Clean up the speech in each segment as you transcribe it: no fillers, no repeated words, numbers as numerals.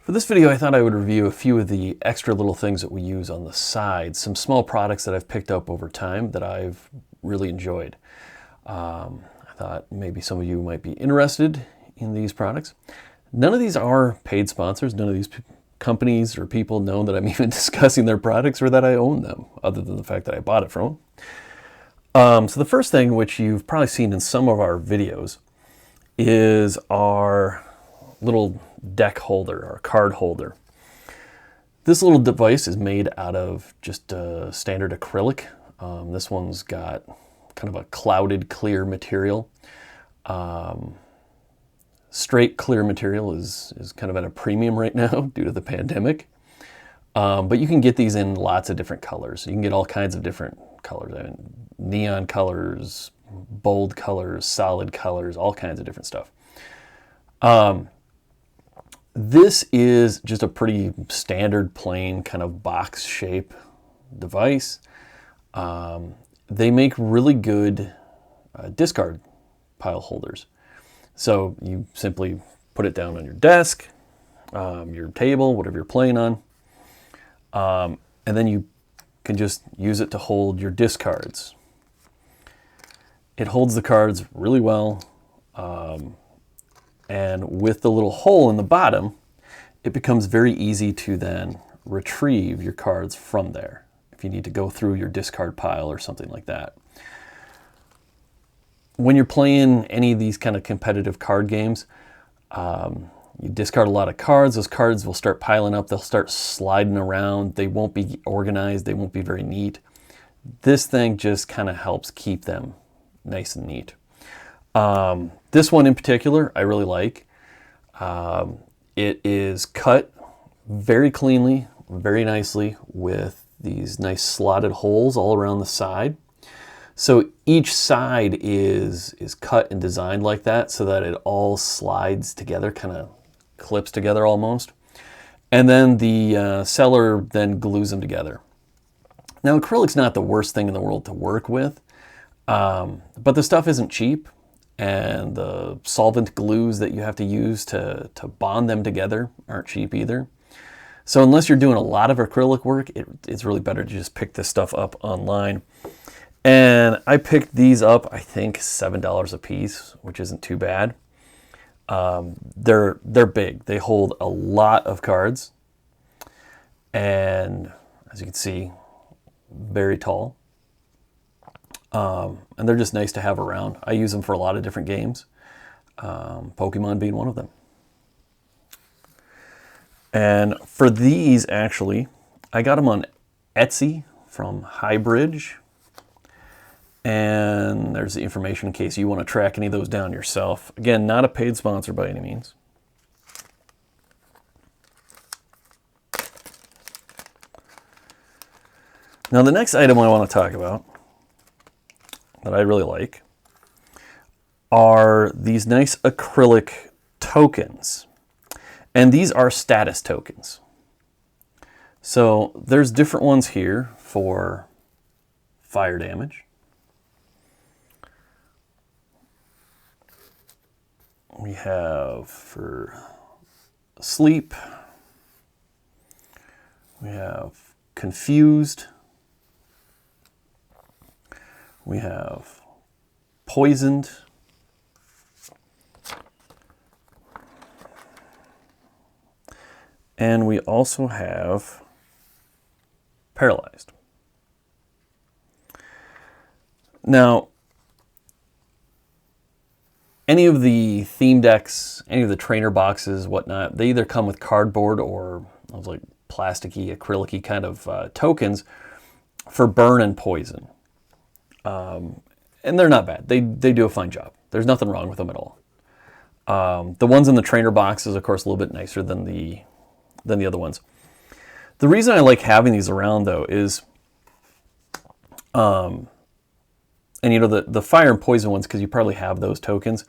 For this video, I thought I would review a few of the extra little things that we use on the side, some small products that I've picked up over time that I've really enjoyed. I thought maybe some of you might be interested in these products. None of these are paid sponsors. None of these companies or people know that I'm even discussing their products or that I own them, other than the fact that I bought it from them. So the first thing, which you've probably seen in some of our videos, is our little deck holder, our card holder. This little device is made out of just a standard acrylic. This one's got kind of a clouded clear material. Straight clear material is kind of at a premium right now due to the pandemic. But you can get these in lots of different colors. You can get all kinds of different colors. I mean, neon colors, bold colors, solid colors, all kinds of different stuff. This is just a pretty standard, plain kind of box shape device. They make really good discard pile holders. So you simply put it down on your desk, your table, whatever you're playing on, and then you can just use it to hold your discards. It holds the cards really well. And with the little hole in the bottom, it becomes very easy to then retrieve your cards from there if you need to go through your discard pile or something like that. When you're playing any of these kind of competitive card games, you discard a lot of cards. Those cards will start piling up. They'll start sliding around. They won't be organized. They won't be very neat. This thing just kind of helps keep them nice and neat. This one in particular, I really like. It is cut very cleanly, very nicely with these nice slotted holes all around the side. So each side is cut and designed like that so that it all slides together, kind of clips together almost. And then the seller then glues them together. Now, acrylic's not the worst thing in the world to work with, but the stuff isn't cheap. And the solvent glues that you have to use to bond them together aren't cheap either. So unless you're doing a lot of acrylic work, it's really better to just pick this stuff up online. And I picked these up, I think, $7 a piece, which isn't too bad. They're big. They hold a lot of cards. And as you can see, very tall. And they're just nice to have around. I use them for a lot of different games, Pokemon being one of them. And for these, actually, I got them on Etsy from Highbridge. And there's the information in case you want to track any of those down yourself. Again, not a paid sponsor by any means. Now, the next item I want to talk about that I really like are these nice acrylic tokens. And these are status tokens. So there's different ones here for fire damage. We have for sleep. We have confused. We have poisoned. And we also have paralyzed. Now, any of the theme decks, any of the trainer boxes, whatnot, they either come with cardboard or those like plasticky, acrylic-y kind of tokens for burn and poison. And they're not bad. They do a fine job. There's nothing wrong with them at all. The ones in the trainer box is, of course, a little bit nicer than the other ones. The reason I like having these around, though, is, and you know, the fire and poison ones, because you probably have those tokens,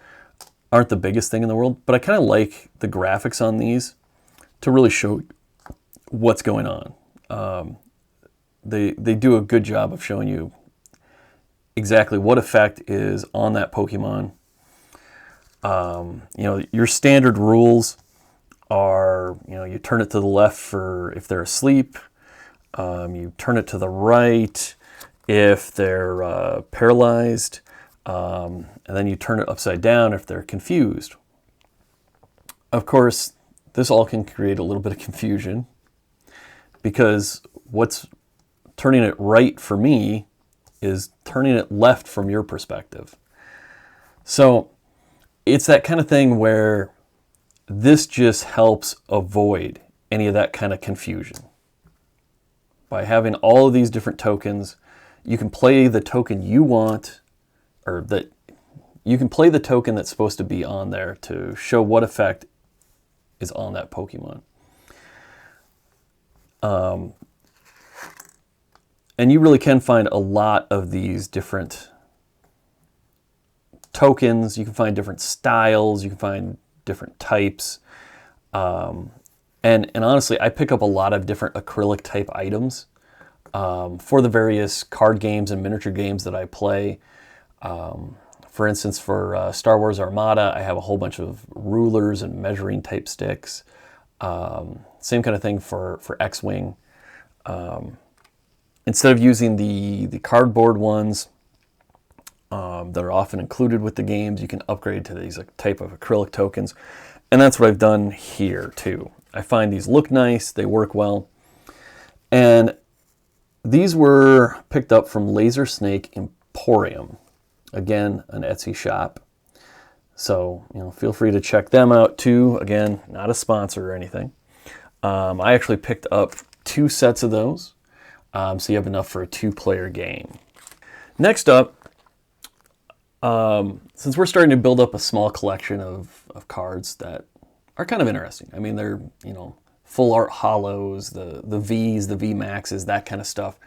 aren't the biggest thing in the world. But I kind of like the graphics on these to really show what's going on. They do a good job of showing you exactly what effect is on that Pokemon. You know, your standard rules are, you turn it to the left for if they're asleep. You turn it to the right if they're paralyzed. And then you turn it upside down if they're confused. Of course, this all can create a little bit of confusion because what's turning it right for me is turning it left from your perspective. So it's that kind of thing where this just helps avoid any of that kind of confusion. By having all of these different tokens, you can play the token you want, or that you can play the token that's supposed to be on there to show what effect is on that Pokemon. And you really can find a lot of these different tokens. You can find different styles. You can find different types. And honestly, I pick up a lot of different acrylic type items for the various card games and miniature games that I play. For instance, for Star Wars Armada, I have a whole bunch of rulers and measuring type sticks. Same kind of thing for X-Wing. Instead of using the cardboard ones that are often included with the games, you can upgrade to these type of acrylic tokens. And that's what I've done here too. I find these look nice, they work well. And these were picked up from Laser Snake Emporium. Again, an Etsy shop. So, feel free to check them out too. Again, not a sponsor or anything. I actually picked up 2 sets of those. So you have enough for a 2-player game. Next up, since we're starting to build up a small collection of cards that are kind of interesting. I mean, they're, full art hollows, the Vs, the V Maxes, that kind of stuff.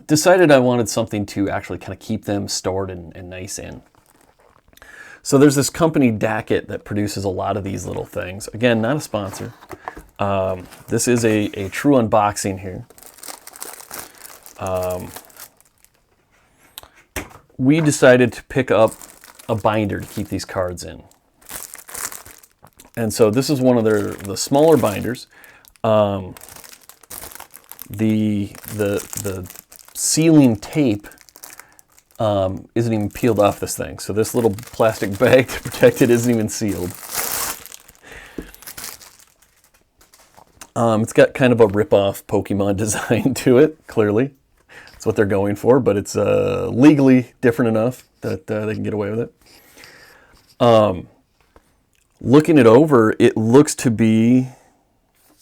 Decided I wanted something to actually kind of keep them stored and nice in. So there's this company, Dackett, that produces a lot of these little things. Again, not a sponsor. This is a true unboxing here. We decided to pick up a binder to keep these cards in. And so this is one of the smaller binders. The sealing tape isn't even peeled off this thing. So this little plastic bag to protect it isn't even sealed. It's got kind of a rip-off Pokemon design to it, clearly. That's what they're going for, but it's legally different enough that they can get away with it. Looking it over, it looks to be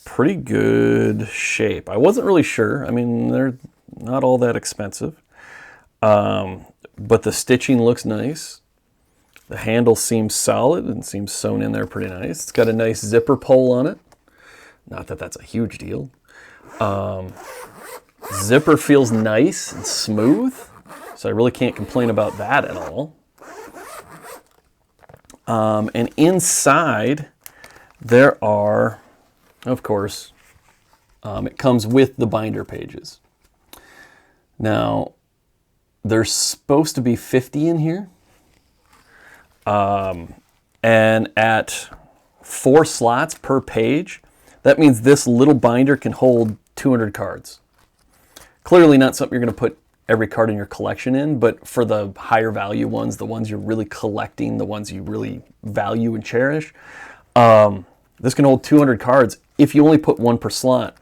pretty good shape. I wasn't really sure. I mean, they're not all that expensive. But the stitching looks nice. The handle seems solid and seems sewn in there pretty nice. It's got a nice zipper pull on it. Not that that's a huge deal. Zipper feels nice and smooth, so I really can't complain about that at all. And inside, there are, of course, it comes with the binder pages. Now, there's supposed to be 50 in here. And at 4 slots per page, that means this little binder can hold 200 cards. Clearly not something you're going to put every card in your collection in, but for the higher value ones, the ones you're really collecting, the ones you really value and cherish, this can hold 200 cards if you only put 1 per slot.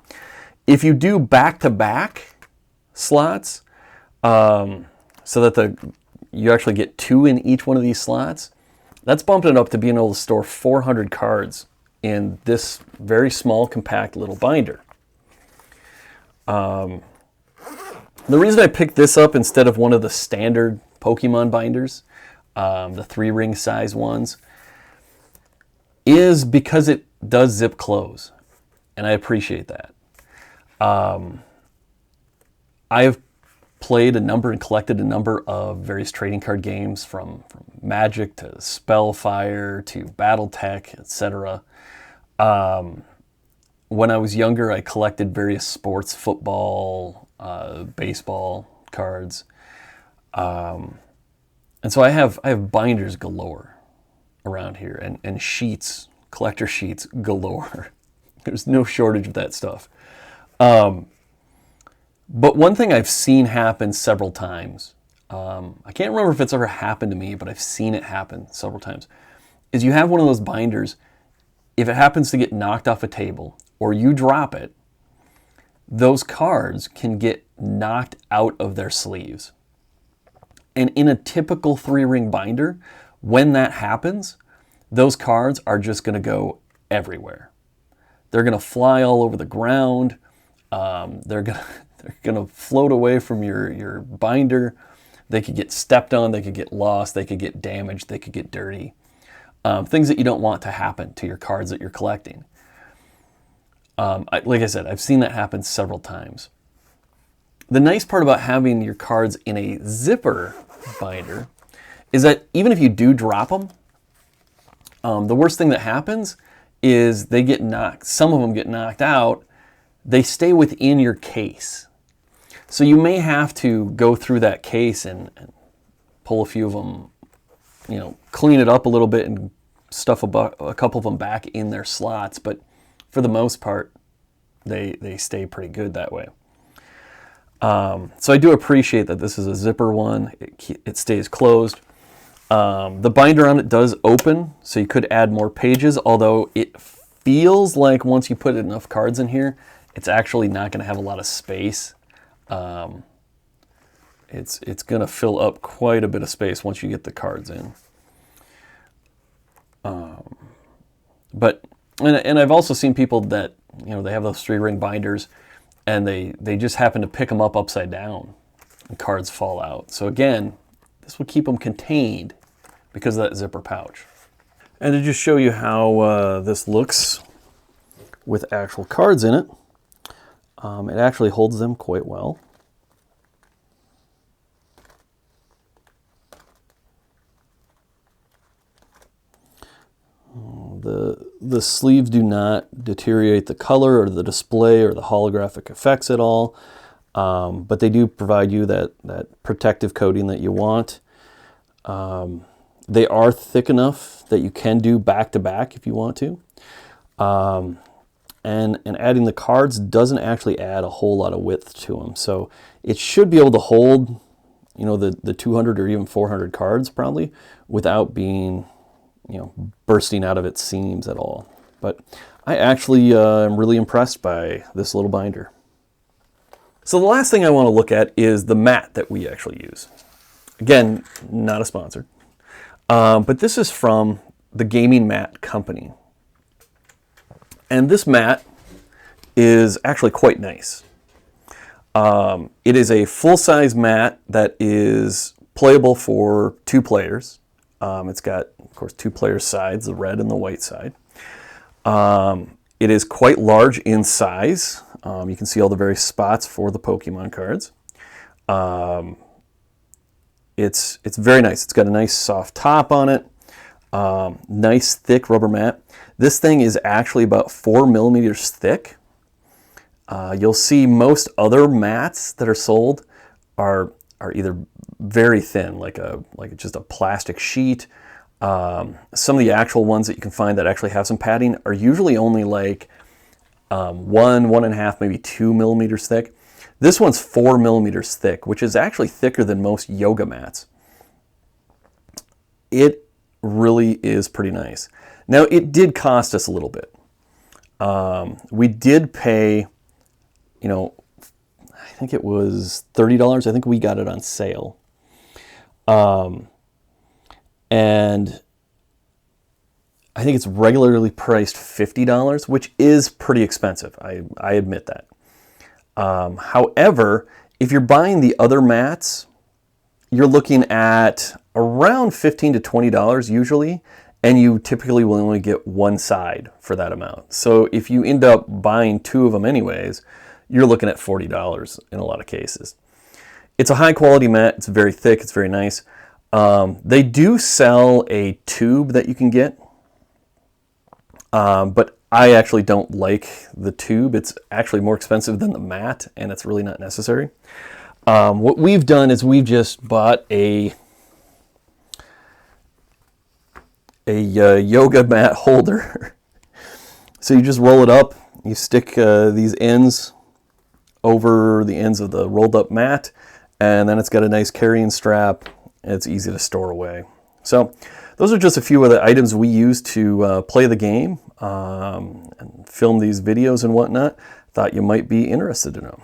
If you do back-to-back slots, so that you actually get 2 in each one of these slots, that's bumping it up to being able to store 400 cards in this very small, compact little binder. The reason I picked this up instead of one of the standard Pokemon binders, the 3-ring size ones, is because it does zip close, and I appreciate that. I've played a number and collected a number of various trading card games from Magic to Spellfire to Battletech, etc. When I was younger, I collected various sports, football, baseball cards. And so I have binders galore around here and sheets collector sheets galore. There's no shortage of that stuff. But one thing I've seen happen several times, I can't remember if it's ever happened to me, but I've seen it happen several times, is you have one of those binders, if it happens to get knocked off a table or you drop it, those cards can get knocked out of their sleeves. And in a typical 3-ring binder, when that happens, those cards are just going to go everywhere. They're going to fly all over the ground. They're going to float away from your binder. They could get stepped on. They could get lost. They could get damaged. They could get dirty. Things that you don't want to happen to your cards that you're collecting. Like I said, I've seen that happen several times. The nice part about having your cards in a zipper binder is that even if you do drop them, the worst thing that happens is they get knocked. Some of them get knocked out. They stay within your case. So you may have to go through that case and pull a few of them, clean it up a little bit and stuff a couple of them back in their slots. But for the most part, they stay pretty good that way. So I do appreciate that this is a zipper one. It stays closed. The binder on it does open, so you could add more pages, although it feels like once you put enough cards in here, it's actually not going to have a lot of space. It's going to fill up quite a bit of space once you get the cards in. But I've also seen people that, they have those 3-ring binders and they just happen to pick them up upside down and cards fall out. So again, this will keep them contained because of that zipper pouch. And to just show you how this looks with actual cards in it, it actually holds them quite well. The sleeves do not deteriorate the color or the display or the holographic effects at all, but they do provide you that protective coating that you want. They are thick enough that you can do back-to-back if you want to. And adding the cards doesn't actually add a whole lot of width to them. So it should be able to hold, the 200 or even 400 cards probably without being, bursting out of its seams at all. But I actually am really impressed by this little binder. So the last thing I want to look at is the mat that we actually use. Again, not a sponsor. But this is from the Gaming Mat Company. And this mat is actually quite nice. It is a full-size mat that is playable for 2 players. It's got, of course, 2 player sides, the red and the white side. It is quite large in size. You can see all the various spots for the Pokemon cards. It's very nice. It's got a nice soft top on it. Nice thick rubber mat. This thing is actually about 4 millimeters thick. You'll see most other mats that are sold are either very thin, like just a plastic sheet. Some of the actual ones that you can find that actually have some padding are usually only like 1.5, maybe 2 millimeters thick. This one's 4 millimeters thick, which is actually thicker than most yoga mats. It really is pretty nice. Now, it did cost us a little bit. We did pay, I think it was $30. I think we got it on sale. And I think it's regularly priced $50, which is pretty expensive. I admit that. However, if you're buying the other mats, you're looking at around $15 to $20 usually, and you typically will only get one side for that amount. So if you end up buying 2 of them anyways, you're looking at $40 in a lot of cases. It's a high quality mat. It's very thick. It's very nice. They do sell a tube that you can get, but I actually don't like the tube. It's actually more expensive than the mat, and it's really not necessary. What we've done is we've just bought a yoga mat holder So you just roll it up, you stick these ends over the ends of the rolled up mat, and then it's got a nice carrying strap, and it's easy to store away. So those are just a few of the items we use to play the game and film these videos and whatnot. Thought you might be interested in them.